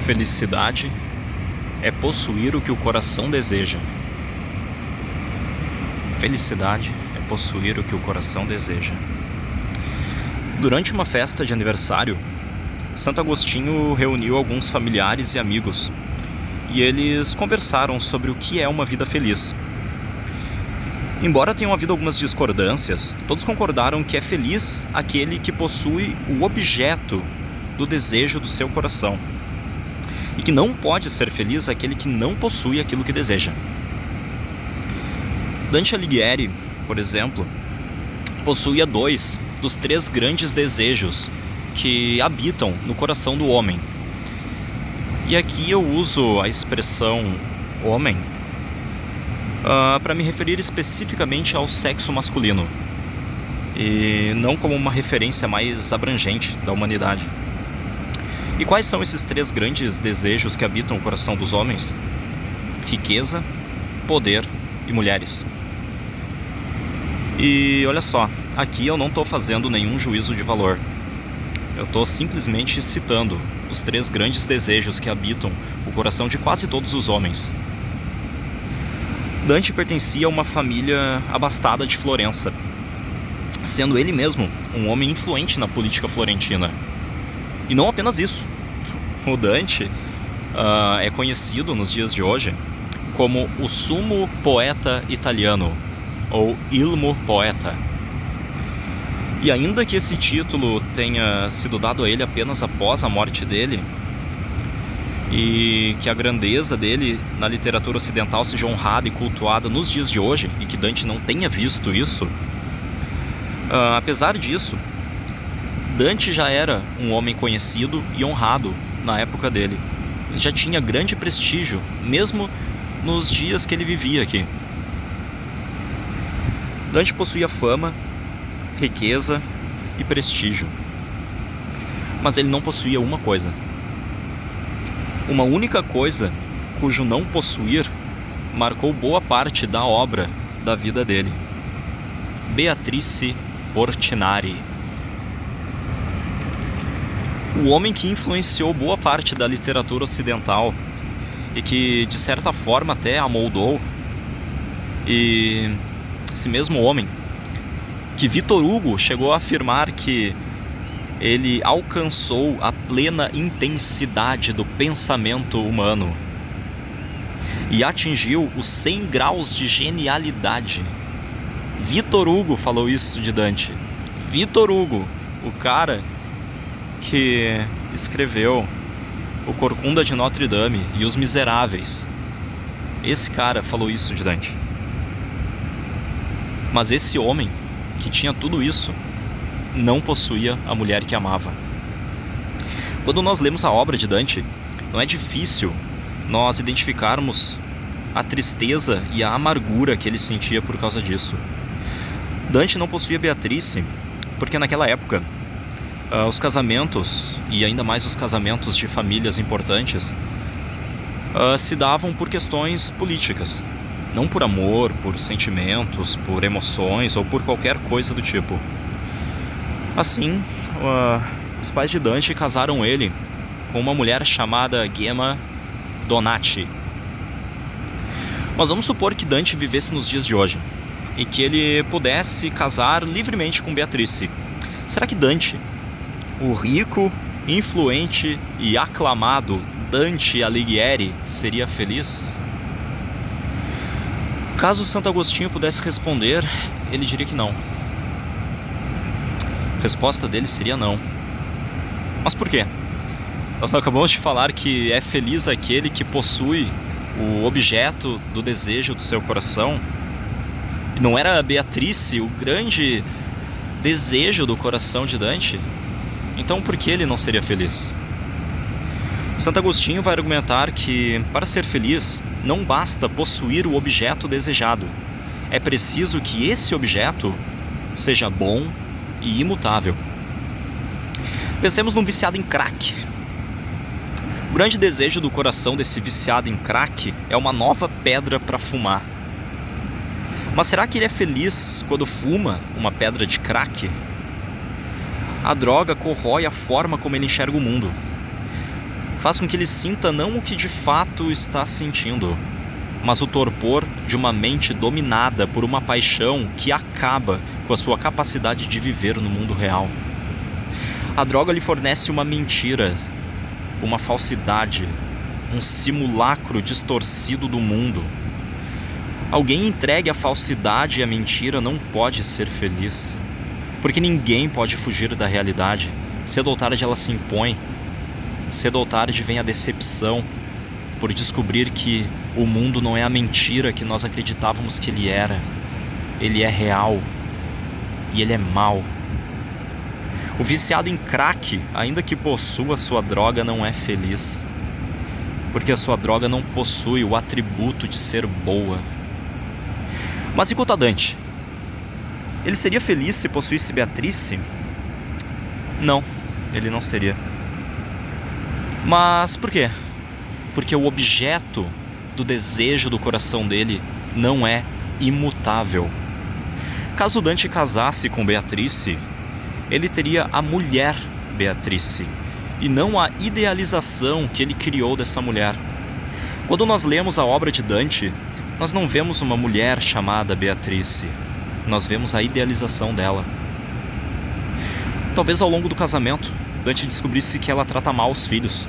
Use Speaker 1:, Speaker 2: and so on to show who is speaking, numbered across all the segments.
Speaker 1: Felicidade é possuir o que o coração deseja. Felicidade é possuir o que o coração deseja. Durante uma festa de aniversário, Santo Agostinho reuniu alguns familiares e amigos e eles conversaram sobre o que é uma vida feliz. Embora tenham havido algumas discordâncias, todos concordaram que é feliz aquele que possui o objeto do desejo do seu coração e que não pode ser feliz aquele que não possui aquilo que deseja. Dante Alighieri, por exemplo, possuía 2 dos 3 grandes desejos que habitam no coração do homem. E aqui eu uso a expressão homem para me referir especificamente ao sexo masculino e não como uma referência mais abrangente da humanidade. E quais são esses 3 grandes desejos que habitam o coração dos homens? Riqueza, poder e mulheres. E olha só, aqui eu não estou fazendo nenhum juízo de valor. Eu estou simplesmente citando os 3 grandes desejos que habitam o coração de quase todos os homens. Dante pertencia a uma família abastada de Florença, sendo ele mesmo um homem influente na política florentina. E não apenas isso. O Dante é conhecido nos dias de hoje como o sumo poeta italiano, ou ilmo poeta. E ainda que esse título tenha sido dado a ele apenas após a morte dele, e que a grandeza dele na literatura ocidental seja honrada e cultuada nos dias de hoje, e que Dante não tenha visto isso, apesar disso, Dante já era um homem conhecido e honrado na época dele. Ele já tinha grande prestígio, mesmo nos dias que ele vivia aqui. Dante possuía fama, riqueza e prestígio. Mas ele não possuía uma coisa. Uma única coisa cujo não possuir marcou boa parte da obra da vida dele. Beatrice Portinari. O homem que influenciou boa parte da literatura ocidental e que, de certa forma, até a moldou. E esse mesmo homem, que Victor Hugo chegou a afirmar que ele alcançou a plena intensidade do pensamento humano e atingiu os 100 graus de genialidade. Victor Hugo falou isso de Dante. Victor Hugo, o cara que escreveu O Corcunda de Notre Dame e Os Miseráveis. Esse cara falou isso de Dante. Mas esse homem que tinha tudo isso não possuía a mulher que amava. Quando nós lemos a obra de Dante, não é difícil nós identificarmos a tristeza e a amargura que ele sentia por causa disso. Dante não possuía Beatrice porque naquela época os casamentos, e ainda mais os casamentos de famílias importantes, se davam por questões políticas, não por amor, por sentimentos, por emoções ou por qualquer coisa do tipo. Assim, os pais de Dante casaram ele com uma mulher chamada Gemma Donati. Mas vamos supor que Dante vivesse nos dias de hoje e que ele pudesse casar livremente com Beatrice. Será que Dante, o rico, influente e aclamado Dante Alighieri, seria feliz? Caso Santo Agostinho pudesse responder, ele diria que não. A resposta dele seria não. Mas por quê? Nós acabamos de falar que é feliz aquele que possui o objeto do desejo do seu coração. E não era Beatrice o grande desejo do coração de Dante? Então por que ele não seria feliz? Santo Agostinho vai argumentar que, para ser feliz, não basta possuir o objeto desejado. É preciso que esse objeto seja bom e imutável. Pensemos num viciado em crack. O grande desejo do coração desse viciado em crack é uma nova pedra para fumar. Mas será que ele é feliz quando fuma uma pedra de crack? A droga corrói a forma como ele enxerga o mundo. faz com que ele sinta não o que de fato está sentindo, mas o torpor de uma mente dominada por uma paixão que acaba com a sua capacidade de viver no mundo real. A droga lhe fornece uma mentira, uma falsidade, um simulacro distorcido do mundo. Alguém entregue à falsidade e à mentira não pode ser feliz, porque ninguém pode fugir da realidade. Cedo ou tarde ela se impõe, cedo ou tarde vem a decepção por descobrir que o mundo não é a mentira que nós acreditávamos que ele era. Ele é real e ele é mau. O viciado em crack, ainda que possua sua droga, não é feliz, porque a sua droga não possui o atributo de ser boa. Mas e quanto a Dante? Ele seria feliz se possuísse Beatrice? Não, ele não seria. Mas por quê? Porque o objeto do desejo do coração dele não é imutável. Caso Dante casasse com Beatrice, ele teria a mulher Beatrice, e não a idealização que ele criou dessa mulher. Quando nós lemos a obra de Dante, nós não vemos uma mulher chamada Beatrice, nós vemos a idealização dela. Talvez ao longo do casamento, Dante descobrisse que ela trata mal os filhos,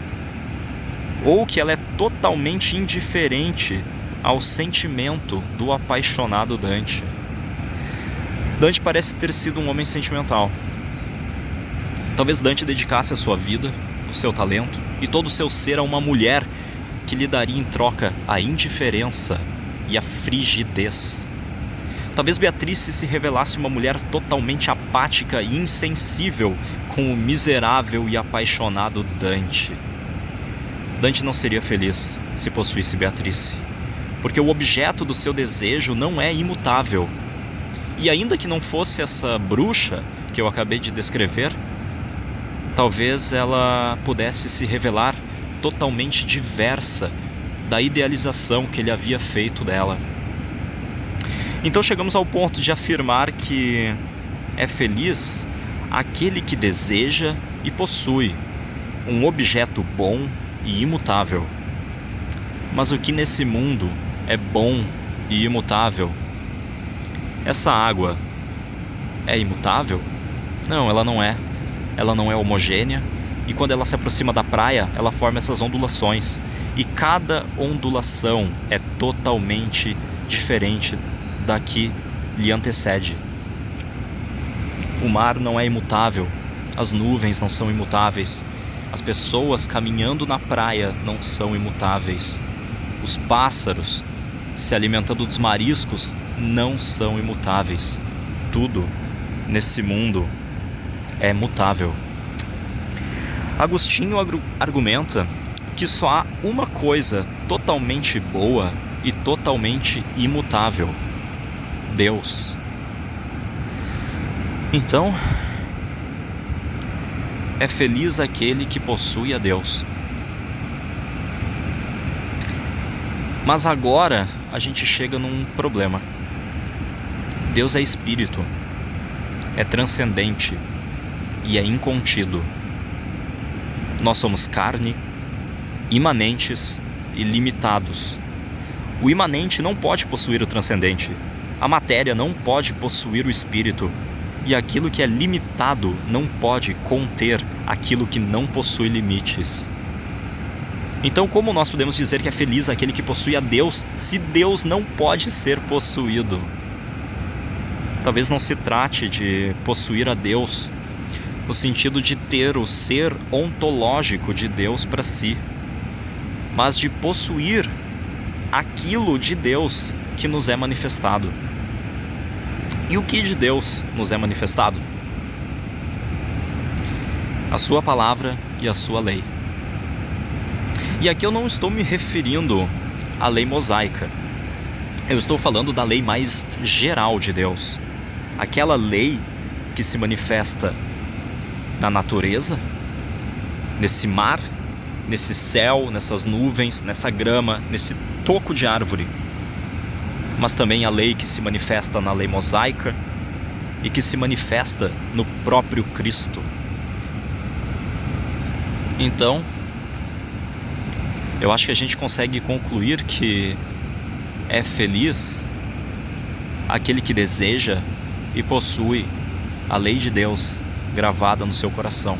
Speaker 1: ou que ela é totalmente indiferente ao sentimento do apaixonado Dante. Dante parece ter sido um homem sentimental. Talvez Dante dedicasse a sua vida, o seu talento e todo o seu ser a uma mulher que lhe daria em troca a indiferença e a frigidez. Talvez Beatrice se revelasse uma mulher totalmente apática e insensível com o miserável e apaixonado Dante. Dante não seria feliz se possuísse Beatrice, porque o objeto do seu desejo não é imutável. E ainda que não fosse essa bruxa que eu acabei de descrever, talvez ela pudesse se revelar totalmente diversa da idealização que ele havia feito dela. Então chegamos ao ponto de afirmar que é feliz aquele que deseja e possui um objeto bom e imutável. Mas o que nesse mundo é bom e imutável? Essa água é imutável? Não, ela não é. Ela não é homogênea, e quando ela se aproxima da praia, ela forma essas ondulações. E cada ondulação é totalmente diferente da que lhe antecede. O mar não é imutável, as nuvens não são imutáveis, as pessoas caminhando na praia não são imutáveis, os pássaros se alimentando dos mariscos não são imutáveis. Tudo nesse mundo é mutável. Agostinho argumenta que só há uma coisa totalmente boa e totalmente imutável: Deus. Então, é feliz aquele que possui a Deus. Mas agora a gente chega num problema. Deus é espírito, é transcendente e é incontido. Nós somos carne, imanentes e limitados. O imanente não pode possuir o transcendente. A matéria não pode possuir o espírito. E aquilo que é limitado não pode conter aquilo que não possui limites. Então, como nós podemos dizer que é feliz aquele que possui a Deus, se Deus não pode ser possuído? Talvez não se trate de possuir a Deus no sentido de ter o ser ontológico de Deus para si, mas de possuir aquilo de Deus que nos é manifestado. E o que de Deus nos é manifestado? A sua palavra e a sua lei. E aqui eu não estou me referindo à lei mosaica. Eu estou falando da lei mais geral de Deus. Aquela lei que se manifesta na natureza, nesse mar, nesse céu, nessas nuvens, nessa grama, nesse toco de árvore. Mas também a lei que se manifesta na lei mosaica e que se manifesta no próprio Cristo. Então, Eu acho que a gente consegue concluir que é feliz aquele que deseja e possui a lei de Deus gravada no seu coração.